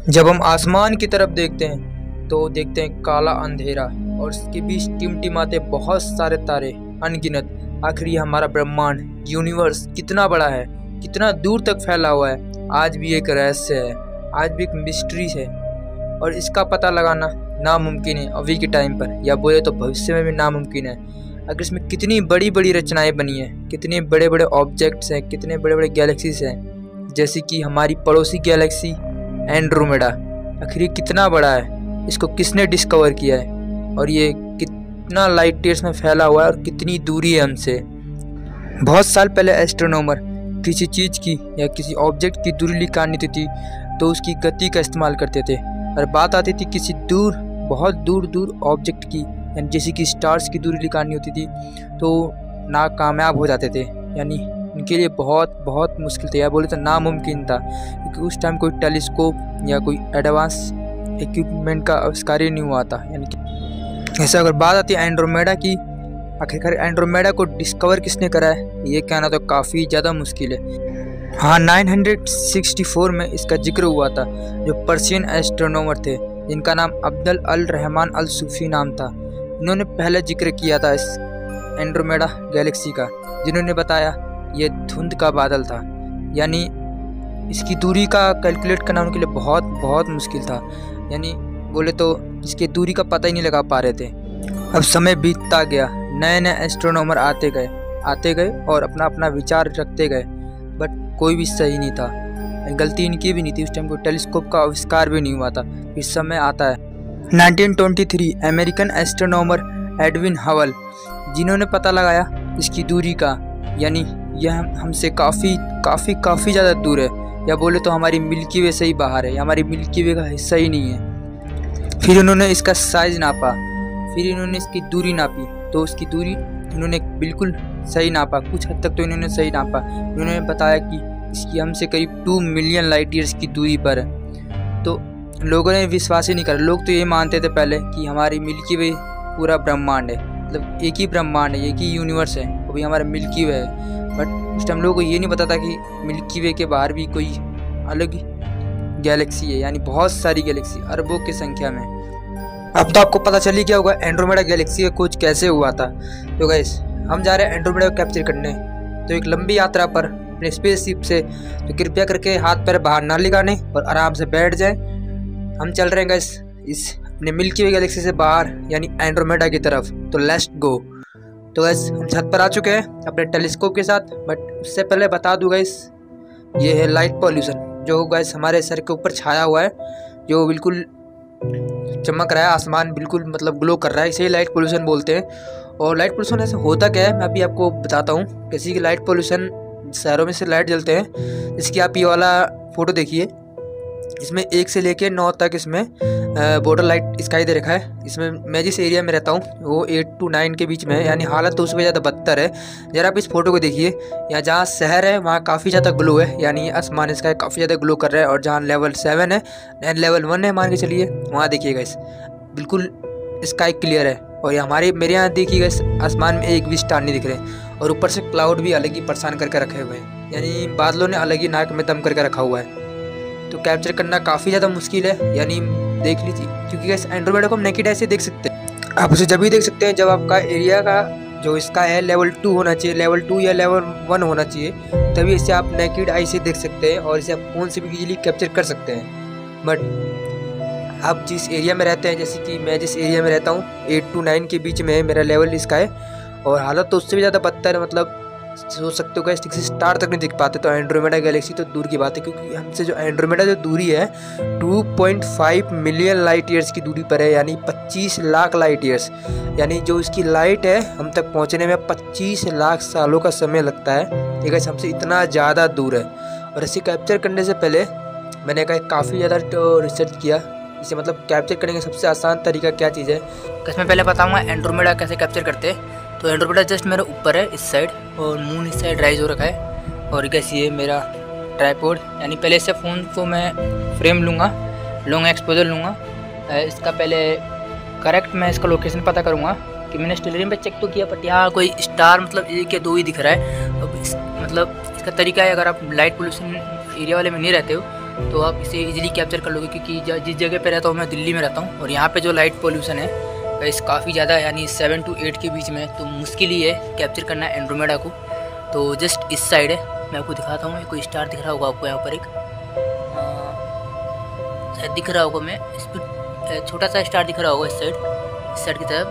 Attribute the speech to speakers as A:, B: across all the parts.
A: जब हम आसमान की तरफ देखते हैं तो देखते हैं काला अंधेरा और उसके बीच टिमटिमाते बहुत सारे तारे अनगिनत। आखिर ये हमारा ब्रह्मांड यूनिवर्स कितना बड़ा है, कितना दूर तक फैला हुआ है, आज भी एक रहस्य है, आज भी एक मिस्ट्री है और इसका पता लगाना नामुमकिन है अभी के टाइम पर, या बोले तो भविष्य में भी नामुमकिन है। अगर इसमें कितनी बड़ी बड़ी रचनाएं बनी हैं, कितने बड़े बड़े ऑब्जेक्ट्स हैं, कितने बड़े बड़े गैलेक्सीज हैं, जैसे कि हमारी पड़ोसी गैलेक्सी एंड्रोमेडा। आखिर ये कितना बड़ा है, इसको किसने डिस्कवर किया है और ये कितना लाइट ईयर्स में फैला हुआ है और कितनी दूरी है हमसे। बहुत साल पहले एस्ट्रोनॉमर किसी चीज़ की या किसी ऑब्जेक्ट की दूरी निकालनी थी तो उसकी गति का इस्तेमाल करते थे, और बात आती थी किसी दूर बहुत दूर दूर ऑब्जेक्ट की, यानी जैसे कि स्टार्स की दूरी निकालनी होती थी तो नाकामयाब हो जाते थे, यानी उनके लिए बहुत बहुत मुश्किल था, या बोले तो नामुमकिन था, क्योंकि उस टाइम कोई टेलीस्कोप या कोई एडवांस इक्विपमेंट का आविष्कार ही नहीं हुआ था। यानी कि ऐसा अगर बात आती है एंड्रोमेडा की, आखिरकार एंड्रोमेडा को डिस्कवर किसने करा है ये कहना तो काफ़ी ज़्यादा मुश्किल है। हाँ, 964 में इसका जिक्र हुआ था, जो पर्शियन एस्ट्रोनॉमर थे जिनका नाम अब्दुल अल रहमान अल सूफी नाम था। इन्होंने पहले जिक्र किया था इस एंड्रोमेडा गैलेक्सी का, जिन्होंने बताया ये धुंध का बादल था, यानी इसकी दूरी का कैलकुलेट करना उनके लिए बहुत बहुत मुश्किल था, यानी बोले तो इसकी दूरी का पता ही नहीं लगा पा रहे थे। अब समय बीतता गया, नए नए एस्ट्रोनॉमर आते गए और अपना अपना विचार रखते गए, बट कोई भी सही नहीं था, गलती इनकी भी नहीं थी। उस टाइम कोई टेलीस्कोप का आविष्कार भी नहीं हुआ था। इस समय आता है 1923 अमेरिकन एस्ट्रोनॉमर एडविन हबल, जिन्होंने पता लगाया इसकी दूरी का, यानी यह हमसे काफ़ी ज़्यादा दूर है, या बोले तो हमारी मिल्की वे से ही बाहर है, या हमारी मिल्की वे का हिस्सा ही नहीं है। फिर उन्होंने इसका साइज़ नापा, फिर इन्होंने इसकी दूरी नापी, तो उसकी दूरी इन्होंने बिल्कुल सही नापा, कुछ हद तक तो इन्होंने सही नापा। इन्होंने बताया कि इसकी हमसे करीब 2 मिलियन लाइट ईयर्स की दूरी पर है। तो लोगों ने विश्वास ही नहीं करा। लोग तो ये मानते थे पहले कि हमारी मिल्की वे पूरा ब्रह्मांड है, मतलब एक ही ब्रह्मांड है, एक ही यूनिवर्स है, वो भी हमारा मिल्की वे है। बट उस टाइम लोगों को ये नहीं पता था कि मिल्की वे के बाहर भी कोई अलग गैलेक्सी है, यानी बहुत सारी गैलेक्सी, अरबों की संख्या में। अब तो आपको पता चल ही गया होगा एंड्रोमेडा गैलेक्सी का खोज कैसे हुआ था। तो गाइस, हम जा रहे हैं एंड्रोमेडा को कैप्चर करने, तो एक लंबी यात्रा पर अपने स्पेसशिप से, तो कृपया करके हाथ पैर बाहर ना लगाने और आराम से बैठ जाएं। हम चल रहे हैं गाइस इस अपने मिल्की वे गैलेक्सी से बाहर, यानी एंड्रोमेडा की तरफ। तो लेट्स गो। तो गाइस, हम छत पर आ चुके हैं अपने टेलीस्कोप के साथ, बट उससे पहले बता दूं गाइस, ये है लाइट पॉल्यूशन, जो गाइस हमारे सर के ऊपर छाया हुआ है, जो बिल्कुल चमक रहा है, आसमान बिल्कुल मतलब ग्लो कर रहा है, इसे लाइट पोल्यूशन बोलते हैं। और लाइट पोल्यूशन ऐसे होता क्या है मैं अभी आपको बताता हूँ। जैसे कि लाइट पोल्यूशन, शहरों में से लाइट जलते हैं, जैसे कि आप ये वाला फोटो देखिए, इसमें 1 से लेकर 9 तक इसमें बॉर्डर लाइट स्काई दे रखा है। इसमें मैं जिस एरिया में रहता हूँ वो 8 to 9 के बीच में है, यानी हालत तो उससे ज़्यादा बदतर है। ज़रा आप इस फोटो को देखिए, यहाँ जहाँ शहर है वहाँ काफ़ी ज़्यादा ग्लो है, यानी आसमान स्काई काफ़ी ज़्यादा ग्लो कर रहा है, और जहाँ लेवल 7 है, लेवल 1 है मान के चलिए, वहाँ देखिएगा इस बिल्कुल स्काई क्लियर है। और ये मेरे यहाँ देखिएगा इस आसमान में एक भी स्टार नहीं दिख रहे, और ऊपर से क्लाउड भी अलग ही परेशान करके रखे हुए हैं, यानी बादलों ने अलग ही नाक में दम करके रखा हुआ है। तो कैप्चर करना काफ़ी ज़्यादा मुश्किल है, यानी देख लीजिए, क्योंकि इस एंड्रोमेडा को हम नेकेड ऐसे देख सकते हैं। आप उसे जब भी देख सकते हैं जब आपका एरिया का जो इसका है लेवल 2 होना चाहिए, लेवल 2 या लेवल 1 होना चाहिए, तभी इसे आप नेकेड आई से देख सकते हैं, और इसे आप फ़ोन से भी इजीली कैप्चर कर सकते हैं। बट आप जिस एरिया में रहते हैं, जैसे कि मैं जिस एरिया में रहता हूँ 8 to 9 के बीच में है मेरा लेवल इसका है, और हालत तो उससे भी ज़्यादा बदतर है, मतलब सोच सकते हो गाइस, ठीक से स्टार तक नहीं दिख पाते। तो एंड्रोमेडा गैलेक्सी तो दूर की बात है, क्योंकि हमसे जो एंड्रोमेडा जो दूरी है 2.5 मिलियन लाइट ईयर्स की दूरी पर है, यानी 25 लाख लाइट ईयर्स, यानी जो इसकी लाइट है हम तक पहुंचने में 25 लाख सालों का समय लगता है। ये गाइस हमसे इतना ज़्यादा दूर है, और इसे कैप्चर करने से पहले मैंने काफ़ी ज़्यादा रिसर्च किया, इसे मतलब कैप्चर करने का सबसे आसान तरीका क्या चीज़ है। मैं पहले बताऊँगा एंड्रोमेडा कैसे कैप्चर करते हैं। तो एंड्रोमेडा जस्ट मेरे ऊपर है इस साइड, और मून इस साइड राइज हो रखा है, और कैसे ये मेरा ट्राइपॉड, यानी पहले से फ़ोन को मैं फ्रेम लूँगा, लॉन्ग एक्सपोजर लूँगा, इसका पहले करेक्ट मैं इसका लोकेशन पता करूँगा कि मैंने स्टेलरियम पे चेक तो किया, बट यहाँ कोई स्टार मतलब 1 या 2 ही दिख रहा है। तो मतलब इसका तरीका है, अगर आप लाइट पोल्यूशन एरिया वाले में नहीं रहते हो
B: तो आप इसे इजीली कैप्चर कर लोगे, क्योंकि जिस जगह पे रहता हूँ मैं दिल्ली में रहता हूँ, और यहाँ पे जो लाइट पोल्यूशन है गाइस काफ़ी ज़्यादा, यानी 7 to 8 के बीच में, तो मुश्किल ही है कैप्चर करना एंड्रोमेडा को। तो जस्ट इस साइड है, मैं आपको दिखाता हूँ। कोई स्टार दिख रहा होगा आपको यहाँ पर, एक शायद दिख रहा होगा, मैं इस पर छोटा सा स्टार दिख रहा होगा इस साइड की तरफ,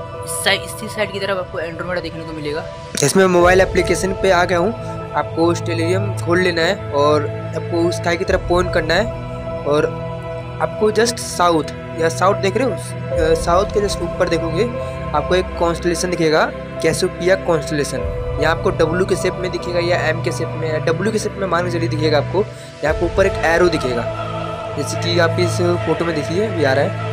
B: इसी साइड की तरफ आपको एंड्रोमेडा देखने को मिलेगा।
A: इसमें मोबाइल एप्लीकेशन पे आ गया हूँ। आपको स्टेलेरियम खोल लेना है और आपको स्काई की तरफ पॉइंट करना है, और आपको जस्ट साउथ देख रहे हो, साउथ के जस्ट ऊपर देखोगे आपको एक कॉन्स्टलेशन दिखेगा, कैसियोपिया कॉन्स्टलेशन। यहाँ आपको डब्ल्यू के शेप में दिखेगा या एम के शेप में, या डब्ल्यू के शेप में मान के चलिए दिखेगा आपको। यहाँ आपको ऊपर एक एरो दिखेगा, जैसे कि आप इस फोटो में देखिए भी आ रहा है।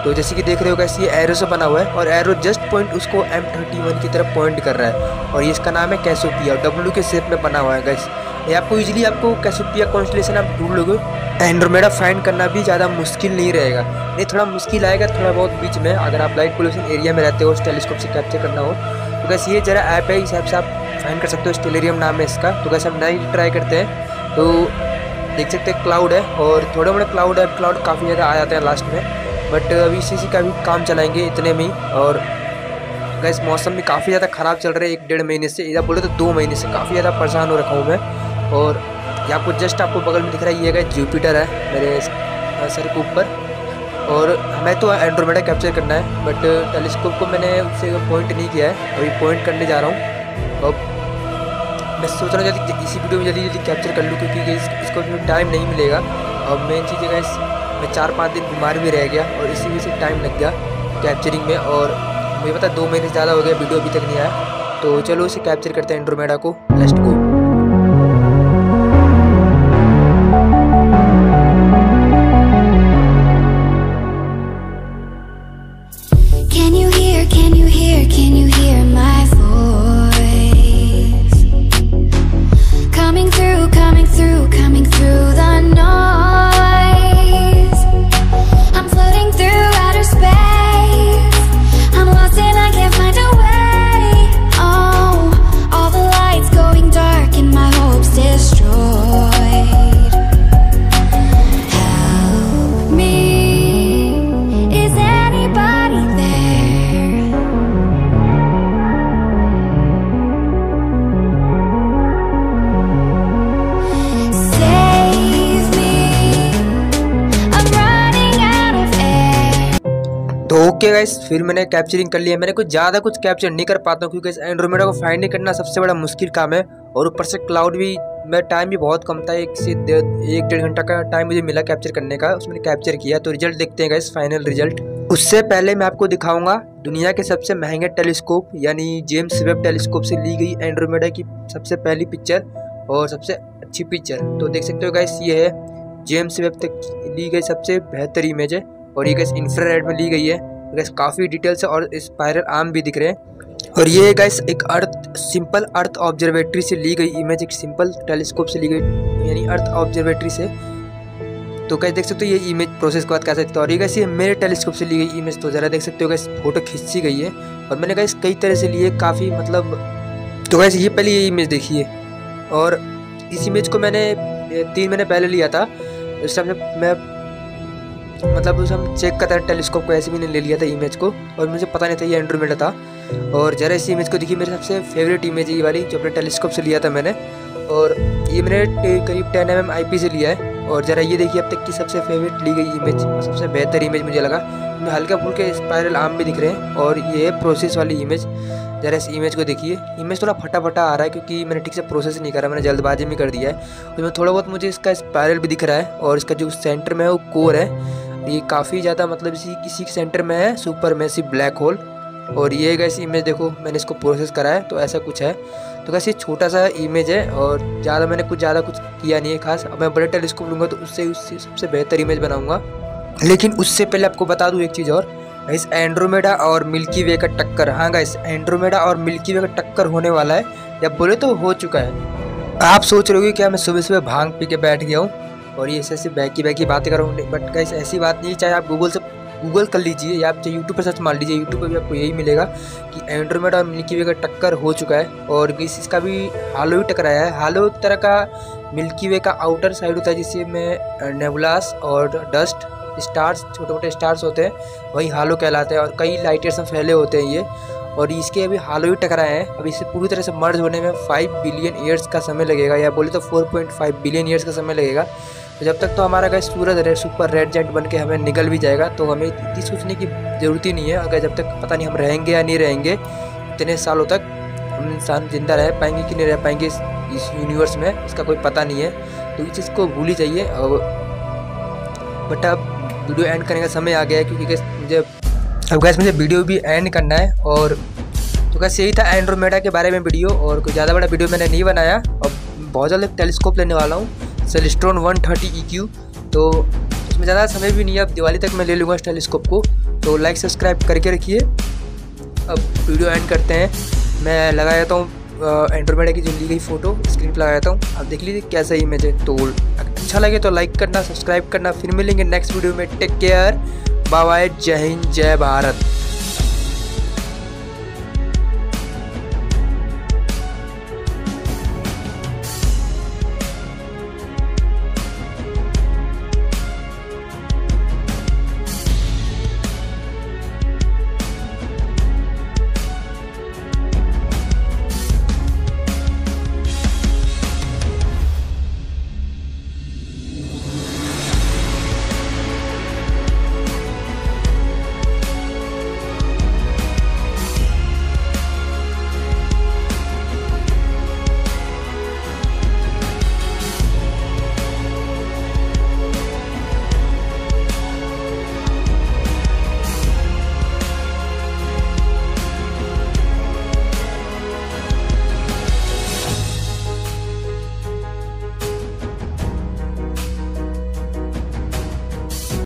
A: तो जैसे कि देख रहे हो कैसे ये एरो से बना हुआ है, और एरो जस्ट पॉइंट उसको M31 की तरफ पॉइंट कर रहा है, और ये इसका नाम है कैसियोपिया, और डब्ल्यू के शेप में बना हुआ है गाइस। ये आपको इजीली आपको कैसियोपिया कॉन्स्टलेशन आप ढूंढ लोगे। एंड्रोमेडा फाइंड करना भी ज़्यादा मुश्किल नहीं रहेगा, नहीं थोड़ा मुश्किल आएगा थोड़ा बहुत बीच में, अगर आप लाइट पोल्यूशन एरिया में रहते हो, टेलीस्कोप से कैप्चर करना हो तो वैसे ये जरा ऐप है, इस हिसाब से आप फाइंड कर सकते हो। स्टेलेरियम नाम है इसका। तो वैसे हम नई ट्राई करते हैं। तो देख सकते हैं क्लाउड है, और थोड़े बड़े क्लाउड है, क्लाउड काफ़ी ज़्यादा आ जाते हैं लास्ट में, बट अभी इसी का भी काम चलाएंगे इतने में ही। और गैस मौसम भी काफ़ी ज़्यादा ख़राब चल रहा है 1-1.5 महीने से, या बोले तो 2 महीने से काफ़ी ज़्यादा परेशान हो रखा हूँ मैं। और ये आपको जस्ट आपको बगल में दिख रहा है, ये गैस जुपिटर है मेरे सर के ऊपर, और हमें तो एंड्रोमेडा कैप्चर करना है, बट टेलीस्कोप को मैंने उससे पॉइंट नहीं किया है, अभी पॉइंट करने जा रहा हूँ। और मैं सोच रहा हूँ जल्दी इसी वीडियो में जल्दी कैप्चर कर लूँ, क्योंकि इसको टाइम नहीं मिलेगा। और मेन चीज़ है मैं 4-5 दिन बीमार भी रह गया, और इसी वजह से टाइम लग गया कैप्चरिंग में, और मुझे पता 2 महीने से ज़्यादा हो गया, वीडियो अभी तक नहीं आया। तो चलो इसे कैप्चर करते हैं एंड्रोमेडा को, let's go.
C: Can you hear my voice coming through the noise? I'm floating through outer space, I'm lost and I can't find a way. Oh, all the lights going dark and my hopes destroyed. Help me, is anybody there?
A: तो okay guys, फिर मैंने capturing कर लिया। मैंने कुछ ज़्यादा कुछ capture नहीं कर पाता हूँ, क्योंकि एंड्रोमेडा को फाइंड करना सबसे बड़ा मुश्किल काम है, और ऊपर से क्लाउड भी, मैं टाइम भी बहुत कम था, 1-1.5 घंटा का टाइम मुझे मिला कैप्चर करने का, उसमें कैप्चर किया। तो रिजल्ट देखते हैं गाइस, फाइनल रिजल्ट। उससे पहले मैं आपको दिखाऊंगा दुनिया के सबसे महंगे टेलीस्कोप यानी जेम्स वेब टेलीस्कोप से ली गई एंड्रोमेडा की सबसे पहली पिक्चर और सबसे अच्छी पिक्चर। तो देख सकते हो गाइस, ये है जेम्स वेब तक ली गई सबसे बेहतर इमेज है, और ये गैस इंफ्रारेड में ली गई है। गैस काफ़ी डिटेल्स है, और स्पाइरल आर्म भी दिख रहे हैं। और ये गैस एक सिंपल अर्थ ऑब्जर्वेटरी से ली गई इमेज, एक सिंपल टेलीस्कोप से ली गई यानी अर्थ ऑब्जर्वेटरी से। तो गैस देख सकते हो ये इमेज प्रोसेस के बाद कैसे दिखता है। और ये गैस ये मेरे टेलीस्कोप से ली गई इमेज, तो ज़रा देख सकते हो गैस फोटो खींची गई है, और मैंने गैस कई तरह से लिए काफ़ी मतलब। तो गैस ये पहले ये इमेज देखिए, और इस इमेज को मैंने 3 महीने पहले लिया था। उस टाइम मैं मतलब उस हम चेक करता था टेलीस्कोप को, ऐसे भी नहीं ले लिया था इमेज को, और मुझे पता नहीं था ये एंड्रोमेडा था। और जरा इस इमेज को देखिए, मेरी सबसे फेवरेट इमेज है ये वाली, जो अपने टेलीस्कोप से लिया था मैंने, और ये मैंने करीब 10 mm IP से लिया है। और ज़रा ये देखिए अब तक की सबसे फेवरेट ली गई इमेज, सबसे बेहतर इमेज मुझे लगा। इसमें हल्का फुल्के स्पाइरल आर्म भी दिख रहे हैं, और ये है प्रोसेस वाली इमेज। ज़रा इस इमेज को देखिए, इमेज थोड़ा फटा आ रहा है, क्योंकि मैंने ठीक से प्रोसेस नहीं करा, मैंने जल्दबाजी में कर दिया है। उसमें थोड़ा बहुत मुझे इसका स्पाइरल भी दिख रहा है, और इसका जो सेंटर में है वो कोर है, ये काफ़ी ज़्यादा मतलब इसी के सेंटर में है सुपर मैसिव ब्लैक होल। और ये गैस इमेज देखो, मैंने इसको प्रोसेस करा है, तो ऐसा कुछ है। तो गैस ये छोटा सा इमेज है, और मैंने ज़्यादा कुछ किया नहीं है खास। अब मैं बड़े टेलीस्कोप लूँगा तो उससे सबसे बेहतर इमेज बनाऊँगा। लेकिन उससे पहले आपको बता दूँ एक चीज़ और, इस एंड्रोमेडा और मिल्की वे का टक्कर। हाँ गाइस, एंड्रोमेडा और मिल्की वे का टक्कर होने वाला है, या बोले तो हो चुका है। आप सोच रहे हो कि क्या मैं सुबह भांग पी के बैठ गया हूँ और ये ऐसे बैकी बातें कर रहा हूँ, बट गाइस ऐसी बात नहीं। चाहे आप गूगल से गूगल कर लीजिए या आप यूट्यूब पर सर्च मार लीजिए, यूट्यूब पर भी आपको यही मिलेगा कि एंड्रोमेडा और मिल्की वे का टक्कर हो चुका है। और इसका भी हालो ही टकराया है। हालो एक तरह का मिल्की वे का आउटर साइड होता है जिसमें नेबुलास और डस्ट स्टार्स, छोटे छोटे स्टार्स होते हैं, वही हालो कहलाते हैं। और कई लाइटर्स में फैले होते हैं ये, और इसके अभी हालो ही टकराए हैं। अब इसे पूरी तरह से मर्ज होने में 5 बिलियन ईयर्स का समय लगेगा, या बोले तो 4.5 बिलियन ईयर्स का समय लगेगा। तो जब तक तो हमारा गैस सूरज सुपर रेड जेंट बन के हमें निकल भी जाएगा, तो हमें इतनी सोचने की ज़रूरत ही नहीं है। अगर जब तक पता नहीं हम रहेंगे या नहीं रहेंगे इतने सालों तक, हम इंसान जिंदा रह पाएंगे कि नहीं रह पाएंगे इस यूनिवर्स में, इसका कोई पता नहीं है। तो इस चीज़ को भूल ही जाइए। बट अब वीडियो एंड करने का समय आ गया है, क्योंकि मुझे वीडियो भी एंड करना है। और तो गैस यही था एंड्रोमेडा के बारे में वीडियो, और कोई ज़्यादा बड़ा वीडियो मैंने नहीं बनाया। और बहुत जल्द एक टेलीस्कोप लेने वाला हूँ, सेलेस्ट्रॉन 130 EQ। तो उसमें ज़्यादा समय भी नहीं है, अब दिवाली तक मैं ले लूँगा इस टेलीस्कोप को। तो लाइक सब्सक्राइब करके रखिए। अब वीडियो एंड करते हैं। मैं लगा देता हूँ एंड्रोमेडा की जो ली गई फ़ोटो स्क्रीन पर लगा देता हूँ, अब देख लीजिए कैसा इमेज है। तो अच्छा लगे तो लाइक करना, सब्सक्राइब करना। फिर मिलेंगे नेक्स्ट वीडियो में। टेक केयर, बाय बाय, जय हिंद, जय भारत।